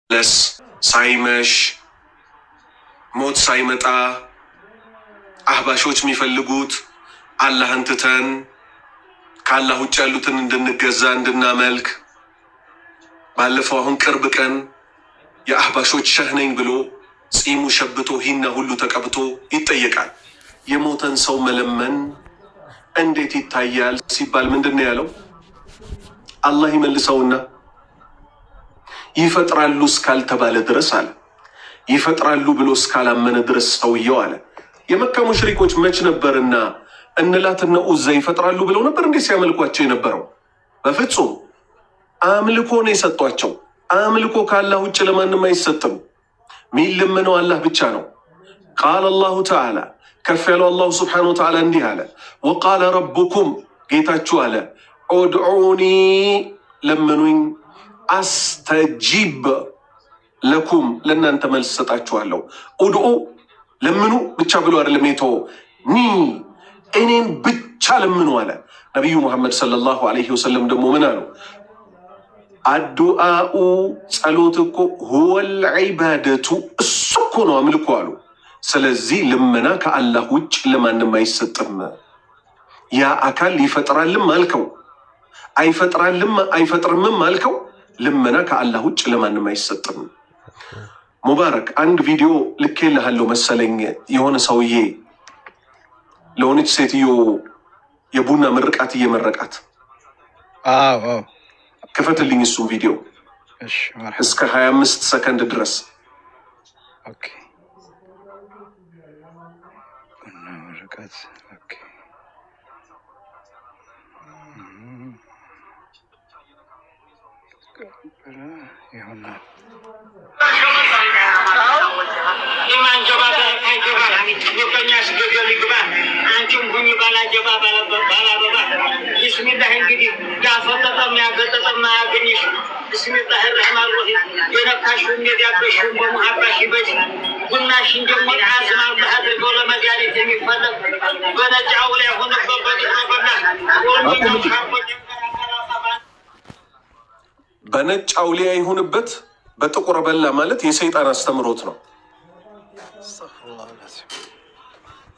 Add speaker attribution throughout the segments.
Speaker 1: ለስ ሳይመሽ ሞት ሳይመጣ አህባሾች የሚፈልጉት አላህን ትተን ከአላህ ውጭ ያሉትን እንድንገዛ እንድናመልክ። ባለፈው አሁን ቅርብ ቀን የአህባሾች ሸህ ነኝ ብሎ ጺሙ ሸብቶ ሂና ሁሉ ተቀብቶ ይጠየቃል። የሞተን ሰው መለመን እንዴት ይታያል ሲባል ምንድን ነው ያለው? አላህ ይመልሰውና ይፈጥራሉ እስካልተባለ ድረስ አለ። ይፈጥራሉ ብሎ እስካላመነ ድረስ ሰውየው አለ። የመካ ሙሽሪኮች መች ነበርና እንላትና ኡዛ ይፈጥራሉ ብለው ነበር እንዴ ሲያመልኳቸው የነበረው? በፍጹም አምልኮ ነው የሰጧቸው። አምልኮ ከአላህ ውጭ ለማንም አይሰጥም። ሚለመነው አላህ ብቻ ነው። ቃለ አላሁ ተዓላ ከፍ ያለው አላሁ ስብሓነሁ ወተዓላ እንዲህ አለ፣ ወቃለ ረቡኩም ጌታችሁ አለ፣ ኡድዑኒ ለምኑኝ፣ አስተጂብ ለኩም ለእናንተ መልስ ሰጣችኋለሁ። ኡድኡ ለምኑ ብቻ ብሎ አይደለም የተወው፣ እኔን ብቻ ለምኑ አለ። ነቢዩ ሙሐመድ ሰለላሁ ዐለይሂ ወሰለም ደግሞ ምን አሉ? አዱአኡ ጸሎት እኮ ሁወል ዒባደቱ እሱ እኮ ነው አምልኮ አሉ። ስለዚህ ልመና ከአላህ ውጭ ለማንም አይሰጥም። ያ አካል ይፈጥራልም አልከው አይፈጥርምም አልከው፣ ልመና ከአላህ ውጭ ለማንም አይሰጥም። ሙባረክ አንድ ቪዲዮ ልኬልሃለሁ መሰለኝ። የሆነ ሰውዬ ለሆነች ሴትዮ የቡና ምርቃት እየመረቃት፣ ክፈትልኝ እሱም ቪዲዮ እስከ 25 ሰከንድ ድረስ። በነጭ አውሊያ ይሁንበት በጥቁር በላ ማለት የሰይጣን አስተምሮት ነው።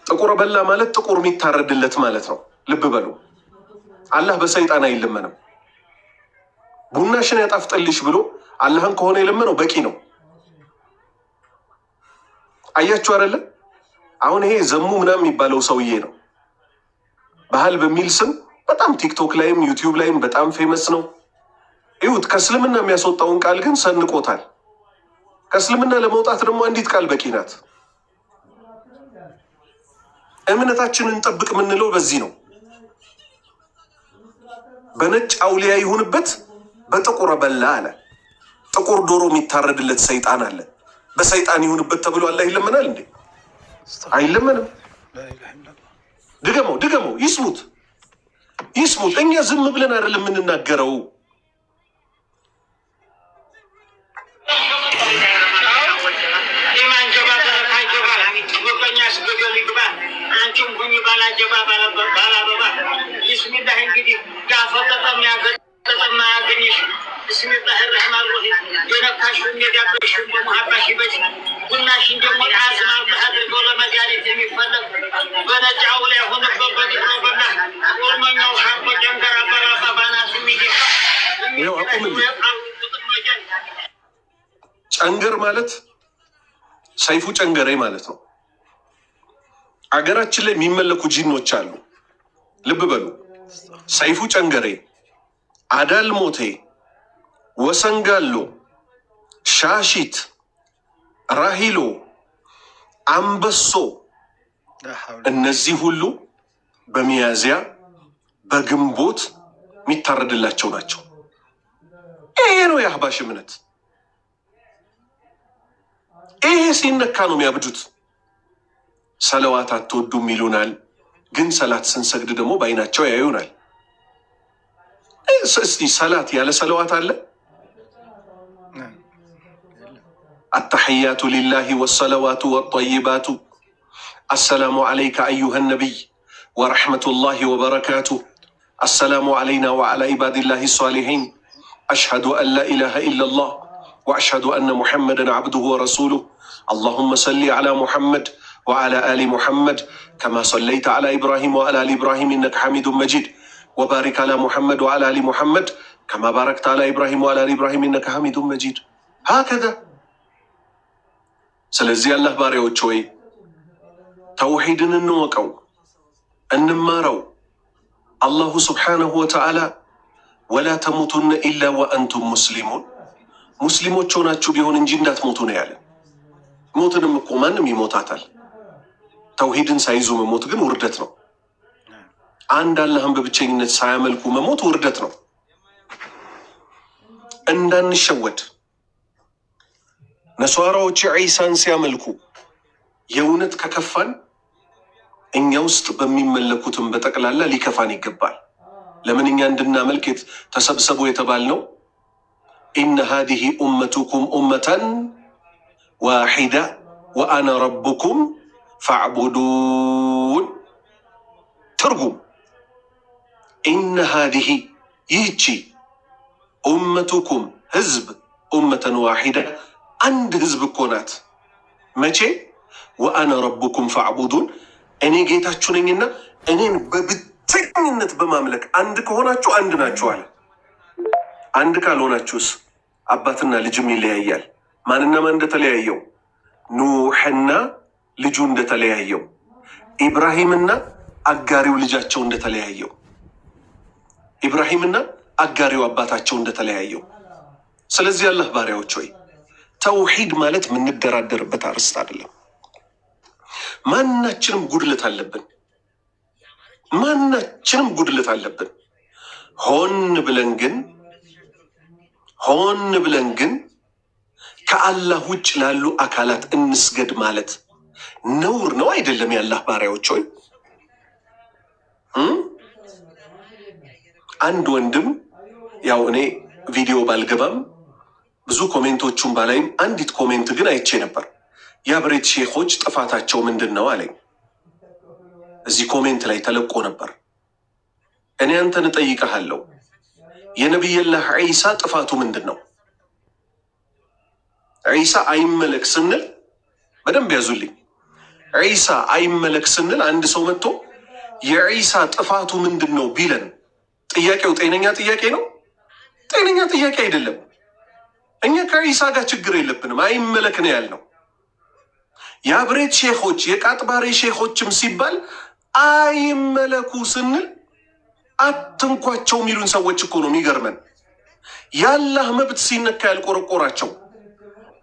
Speaker 1: ጥቁር በላ ማለት ጥቁር የሚታረድለት ማለት ነው። ልብ በሉ፣ አላህ በሰይጣን አይለመንም። ቡናሽን ያጣፍጥልሽ ብሎ አላህን ከሆነ የለመነው በቂ ነው። አያችሁ አይደለ? አሁን ይሄ ዘሙ ምናምን የሚባለው ሰውዬ ነው። ባህል በሚል ስም በጣም ቲክቶክ ላይም ዩቲዩብ ላይም በጣም ፌመስ ነው። ይሁት ከእስልምና የሚያስወጣውን ቃል ግን ሰንቆታል። ከእስልምና ለመውጣት ደግሞ አንዲት ቃል በቂ ናት። እምነታችንን ጠብቅ የምንለው በዚህ ነው። በነጭ አውሊያ ይሁንበት በጥቁር በላ አለ። ጥቁር ዶሮ የሚታረድለት ሰይጣን አለ። በሰይጣን ይሁንበት ተብሎ አላህ ይለመናል እንዴ? አይለመንም። ድገመው፣ ይስሙት። እኛ ዝም ብለን አይደለም የምንናገረው። ጨንገር ማለት ሰይፉ ጨንገሬ ማለት ነው። አገራችን ላይ የሚመለኩ ጂኖች አሉ። ልብ በሉ። ሰይፉ ጨንገሬ፣ አዳል ሞቴ፣ ወሰንጋሎ፣ ሻሺት፣ ራሂሎ፣ አንበሶ፣ እነዚህ ሁሉ በሚያዝያ በግንቦት የሚታረድላቸው ናቸው። ይሄ ነው የአህባሽ እምነት። ይሄ ሲነካ ነው የሚያብዱት። ሰለዋት አትወዱም ይሉናል፣ ግን ሰላት ስንሰግድ ደግሞ በአይናቸው ያዩናል። እስቲ ሰላት ያለ ሰለዋት አለ? አተሕያቱ ሊላሂ ወሰለዋቱ ወጠይባቱ አሰላሙ ዓለይከ አዩሃ ነቢይ ወረሕመቱላሂ ወበረካቱ አሰላሙ ዓለይና ወዓላ ኢባድላሂ ሷሊሒን አሽሀዱ አን ላ ኢላሃ ኢለላህ وأشهد أن محمدا عبده ورسوله اللهم صل على محمد وعلى آل محمد كما صليت على إبراهيم وعلى آل إبراهيم إنك حميد مجيد وبارك على محمد وعلى آل محمد كما باركت على إبراهيم وعلى آل إبراهيم إنك حميد مجيد هكذا ስለዚህ አላህ ባሪያዎች ሆይ ተውሂድን እንወቀው እንማረው። አላሁ ስብሓነሁ ወተዓላ ወላ ተሙቱነ ኢላ ወአንቱም ሙስሊሙን ሙስሊሞች ሆናችሁ ቢሆን እንጂ እንዳትሞቱ ነው ያለን። ሞትንም እኮ ማንም ይሞታታል። ተውሂድን ሳይዙ መሞት ግን ውርደት ነው። አንድ አላህን በብቸኝነት ሳያመልኩ መሞት ውርደት ነው። እንዳንሸወድ ነሷራዎች ዒሳን ሲያመልኩ የእውነት ከከፋን እኛ ውስጥ በሚመለኩትም በጠቅላላ ሊከፋን ይገባል። ለምን እኛ እንድናመልክ ተሰብሰቡ የተባልነው ኢነ ሃዚህ ኡመቱኩም ኡመተን ዋሒዳ ወአነ ረቡኩም ፈዕቡዱን። ትርጉም ኢነ ሃዚህ ይህቺ ኡመቱኩም ህዝብ ኡመተን ዋሒዳ አንድ ህዝብ እኮ ናት። መቼ ወአነ ረቡኩም ፈዕቡዱን እኔ ጌታችሁ ነኝና እኔን በብቸኝነት በማምለክ አንድ ከሆናችሁ አንድ ናችሁ አለ። አንድ ካልሆናችሁስ አባትና ልጅም ይለያያል። ማንና ማን እንደተለያየው? ኑሕና ልጁ እንደተለያየው፣ ኢብራሂምና አጋሪው ልጃቸው እንደተለያየው፣ ኢብራሂምና አጋሪው አባታቸው እንደተለያየው። ስለዚህ አላህ ባሪያዎች ሆይ ተውሂድ ማለት የምንደራደርበት አርስት አይደለም። ማናችንም ጉድለት አለብን። ማናችንም ጉድለት አለብን። ሆን ብለን ግን ከአላህ ውጭ ላሉ አካላት እንስገድ ማለት ነውር ነው አይደለም? የአላህ ባሪያዎች ሆይ አንድ ወንድም ያው እኔ ቪዲዮ ባልገባም ብዙ ኮሜንቶቹን ባላይም አንዲት ኮሜንት ግን አይቼ ነበር። የአብሬት ሼኾች ጥፋታቸው ምንድን ነው አለኝ። እዚህ ኮሜንት ላይ ተለቆ ነበር። እኔ አንተን እጠይቀሃለሁ፣ የነቢይላህ ዒሳ ጥፋቱ ምንድን ነው? ዒሳ አይመለክ ስንል በደንብ ያዙልኝ። ዒሳ አይመለክ ስንል አንድ ሰው መጥቶ የዒሳ ጥፋቱ ምንድን ነው ቢለን ጥያቄው ጤነኛ ጥያቄ ነው? ጤነኛ ጥያቄ አይደለም። እኛ ከዒሳ ጋር ችግር የለብንም፣ አይመለክ ነው ያልነው። የአብሬት ሼኾች የቃጥባሬ ሼኾችም ሲባል አይመለኩ ስንል አትንኳቸው የሚሉን ሰዎች እኮ ነው የሚገርመን። የአላህ መብት ሲነካ ያልቆረቆራቸው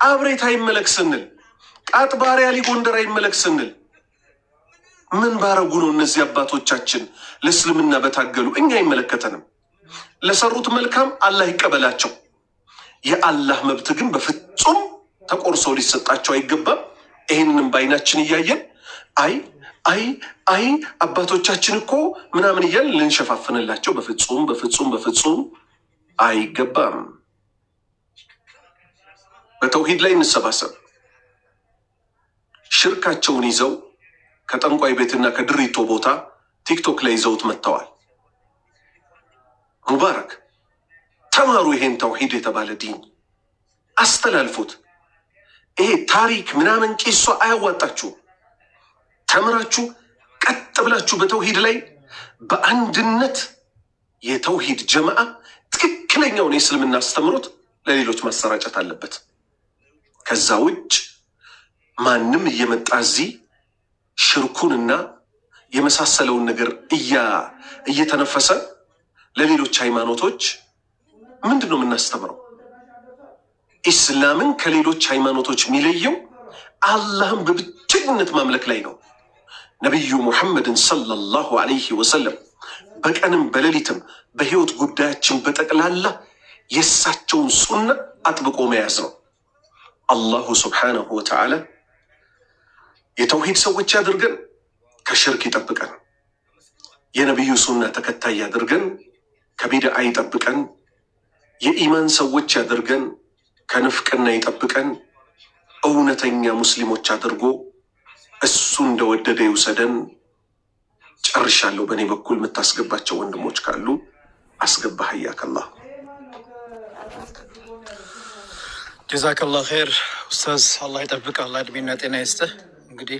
Speaker 1: አብሬት አይመለክ ስንል፣ ቃጥባሬ አሊ ጎንደር አይመለክ ስንል ምን ባረጉ ነው እነዚህ አባቶቻችን ለእስልምና በታገሉ? እኛ አይመለከተንም። ለሰሩት መልካም አላህ ይቀበላቸው። የአላህ መብት ግን በፍጹም ተቆርሶ ሊሰጣቸው አይገባም። ይህንንም በአይናችን እያየን አይ አባቶቻችን እኮ ምናምን እያልን ልንሸፋፍንላቸው በፍጹም አይገባም። በተውሂድ ላይ እንሰባሰብ። ሽርካቸውን ይዘው ከጠንቋይ ቤትና ከድሪቶ ቦታ ቲክቶክ ላይ ይዘውት መጥተዋል። ሙባረክ ተማሩ። ይሄን ተውሂድ የተባለ ዲን አስተላልፉት። ይሄ ታሪክ ምናምን ቂሷ አያዋጣችሁም። ተምራችሁ ቀጥ ብላችሁ በተውሂድ ላይ በአንድነት የተውሂድ ጀማዓ ትክክለኛውን የእስልምና አስተምሮት ለሌሎች ማሰራጨት አለበት። ከዛ ውጭ ማንም እየመጣ እዚህ ሽርኩንና የመሳሰለውን ነገር እየተነፈሰ ለሌሎች ሃይማኖቶች ምንድን ነው የምናስተምረው? ኢስላምን ከሌሎች ሃይማኖቶች የሚለየው አላህን በብቸኝነት ማምለክ ላይ ነው። ነቢዩ ሙሐመድን ሰለላሁ ዐለይሂ ወሰለም በቀንም በሌሊትም በህይወት ጉዳያችን በጠቅላላ የእሳቸውን ሱና አጥብቆ መያዝ ነው። አላሁ ስብሓነሁ ወተዓላ የተውሂድ ሰዎች ያድርገን፣ ከሽርክ ይጠብቀን። የነቢዩ ሱና ተከታይ ያድርገን፣ ከቢድዓ ይጠብቀን። የኢማን ሰዎች ያድርገን፣ ከንፍቅና ይጠብቀን። እውነተኛ ሙስሊሞች አድርጎ እሱ እንደወደደ ይውሰደን። ጨርሻለሁ። በእኔ በኩል የምታስገባቸው ወንድሞች ካሉ አስገባ። ሀያከላህ
Speaker 2: ጀዛከላህ ኸይር ኡስታዝ፣ አላህ ይጠብቅ፣ አላህ እድሜና ጤና ይስጥህ። እንግዲህ